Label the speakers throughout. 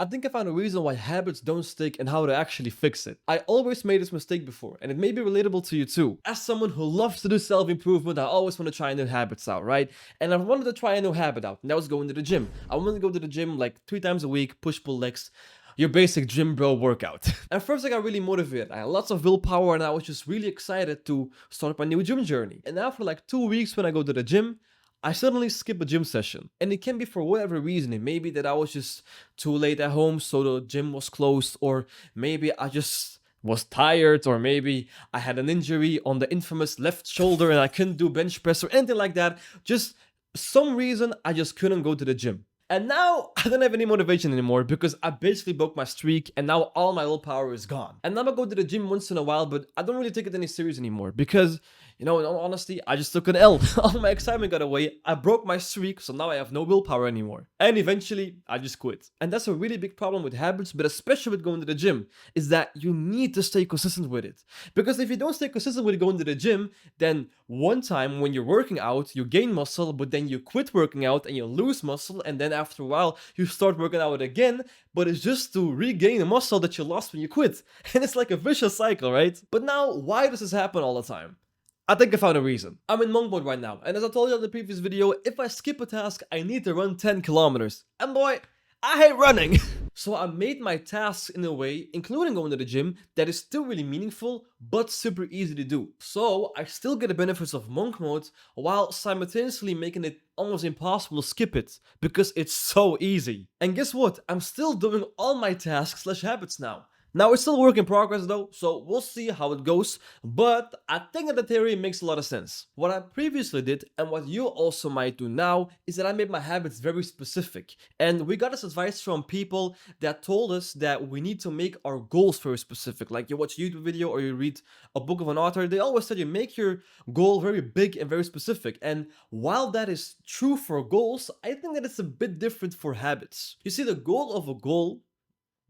Speaker 1: I think I found a reason why habits don't stick and how to actually fix it. I always made this mistake before, and it may be relatable to you too. As someone who loves to do self-improvement, I always want to try new habits out, right? And I wanted to try a new habit out, and that was going to the gym. I wanted to go to the gym like 3 times a week, push-pull legs, your basic gym bro workout. At first I got really motivated. I had lots of willpower and I was just really excited to start my new gym journey. And after like 2 weeks when I go to the gym, I suddenly skip a gym session. And it can be for whatever reason. It may be that I was just too late at home, so the gym was closed, or maybe I just was tired, or maybe I had an injury on the infamous left shoulder and I couldn't do bench press or anything like that. Just some reason I just couldn't go to the gym. And now I don't have any motivation anymore because I basically broke my streak and now all my willpower is gone. And now I go to the gym once in a while, but I don't really take it any serious anymore because, in all honesty, I just took an L. All my excitement got away. I broke my streak, so now I have no willpower anymore. And eventually, I just quit. And that's a really big problem with habits, but especially with going to the gym, is that you need to stay consistent with it. Because if you don't stay consistent with going to the gym, then one time when you're working out, you gain muscle, but then you quit working out and you lose muscle, and then after a while, you start working out again, but it's just to regain the muscle that you lost when you quit. And it's like a vicious cycle, right? But now, why does this happen all the time? I think I found a reason. I'm in monk mode right now, and as I told you in the previous video, if I skip a task, I need to run 10 kilometers. And boy, I hate running! So I made my tasks in a way, including going to the gym, that is still really meaningful, but super easy to do. So I still get the benefits of monk mode, while simultaneously making it almost impossible to skip it, because it's so easy. And guess what? I'm still doing all my tasks / habits now. Now, it's still a work in progress though, so we'll see how it goes, but I think that the theory makes a lot of sense. What I previously did, and what you also might do now, is that I made my habits very specific. And we got this advice from people that told us that we need to make our goals very specific. Like you watch a YouTube video or you read a book of an author, they always said you make your goal very big and very specific. And while that is true for goals, I think that it's a bit different for habits. You see, the goal of a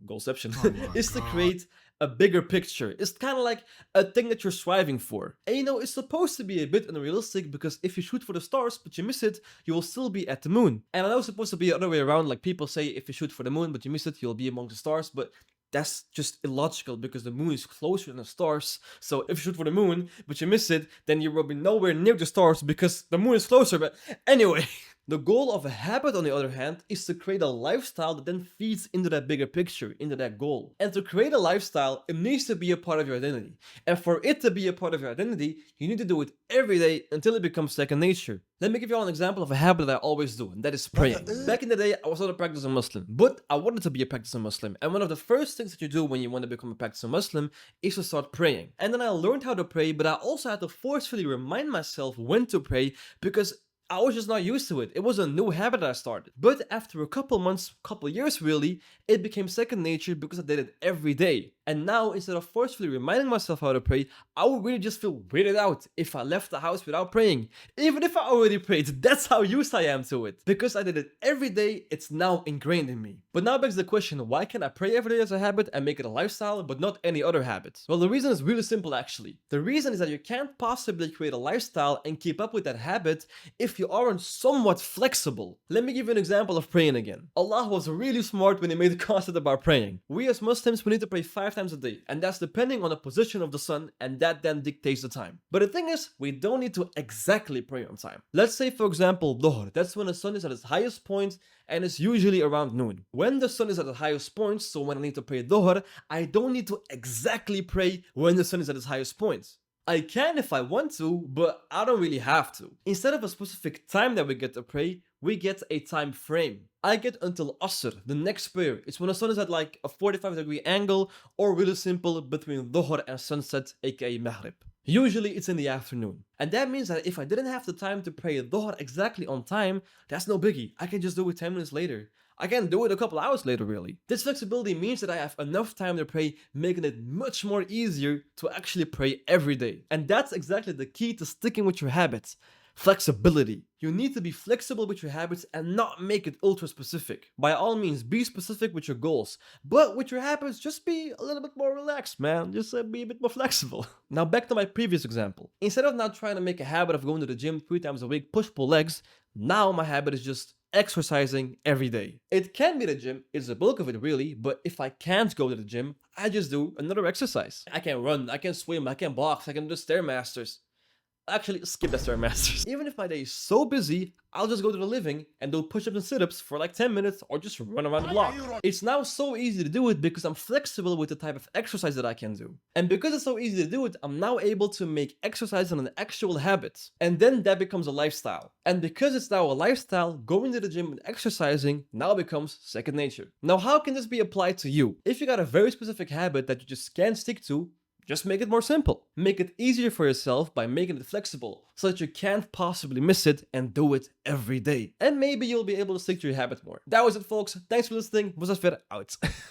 Speaker 1: goalception
Speaker 2: Oh my
Speaker 1: is to
Speaker 2: god.
Speaker 1: create a bigger picture. It's kind of like a thing that you're striving for. And it's supposed to be a bit unrealistic because if you shoot for the stars but you miss it, you will still be at the moon. And I know it's supposed to be the other way around, like people say if you shoot for the moon but you miss it, you'll be among the stars, but that's just illogical because the moon is closer than the stars. So if you shoot for the moon but you miss it, then you will be nowhere near the stars because the moon is closer. But anyway, the goal of a habit, on the other hand, is to create a lifestyle that then feeds into that bigger picture, into that goal. And to create a lifestyle, it needs to be a part of your identity. And for it to be a part of your identity, you need to do it every day until it becomes second nature. Let me give you all an example of a habit that I always do, and that is praying. Back in the day, I was not a practicing Muslim, but I wanted to be a practicing Muslim. And one of the first things that you do when you want to become a practicing Muslim is to start praying. And then I learned how to pray, but I also had to forcefully remind myself when to pray because I was just not used to it. It was a new habit I started. But after a couple months, couple years really, it became second nature because I did it every day. And now, instead of forcefully reminding myself how to pray, I would really just feel weirded out if I left the house without praying. Even if I already prayed, that's how used I am to it. Because I did it every day, it's now ingrained in me. But now begs the question, why can't I pray every day as a habit and make it a lifestyle, but not any other habit? Well, the reason is really simple actually. The reason is that you can't possibly create a lifestyle and keep up with that habit if you aren't somewhat flexible. Let me give you an example of praying again. Allah was really smart when he made the concept about praying. We as Muslims, we need to pray 5 times a day, and that's depending on the position of the sun, and that then dictates the time. But the thing is, we don't need to exactly pray on time. Let's say for example, Dhuhr, that's when the sun is at its highest point, and it's usually around noon. When the sun is at the highest point, so when I need to pray Dhuhr, I don't need to exactly pray when the sun is at its highest point. I can if I want to, but I don't really have to. Instead of a specific time that we get to pray, we get a time frame. I get until Asr, the next prayer. It's when the sun is at like a 45-degree angle, or really simple, between Dhuhr and sunset, aka Maghrib. Usually it's in the afternoon. And that means that if I didn't have the time to pray Dhuhr exactly on time, that's no biggie. I can just do it 10 minutes later. I can do it a couple hours later, really. This flexibility means that I have enough time to pray, making it much more easier to actually pray every day. And that's exactly the key to sticking with your habits. Flexibility. You need to be flexible with your habits and not make it ultra specific. By all means, be specific with your goals, but with your habits, just be a little bit more relaxed, man. Just be a bit more flexible. Now back to my previous example. Instead of now trying to make a habit of going to the gym 3 times a week, push-pull legs, now my habit is just exercising every day. It can be the gym, it's the bulk of it really, but if I can't go to the gym, I just do another exercise. I can run, I can swim, I can box, I can do Stairmasters. Actually, skip the Stairmasters. Even if my day is so busy, I'll just go to the living and do push-ups and sit-ups for like 10 minutes or just run around the block. It's now so easy to do it because I'm flexible with the type of exercise that I can do. And because it's so easy to do it, I'm now able to make exercise an actual habit. And then that becomes a lifestyle. And because it's now a lifestyle, going to the gym and exercising now becomes second nature. Now, how can this be applied to you? If you got a very specific habit that you just can't stick to, just make it more simple. Make it easier for yourself by making it flexible so that you can't possibly miss it and do it every day. And maybe you'll be able to stick to your habit more. That was it, folks. Thanks for listening. Was Ver out.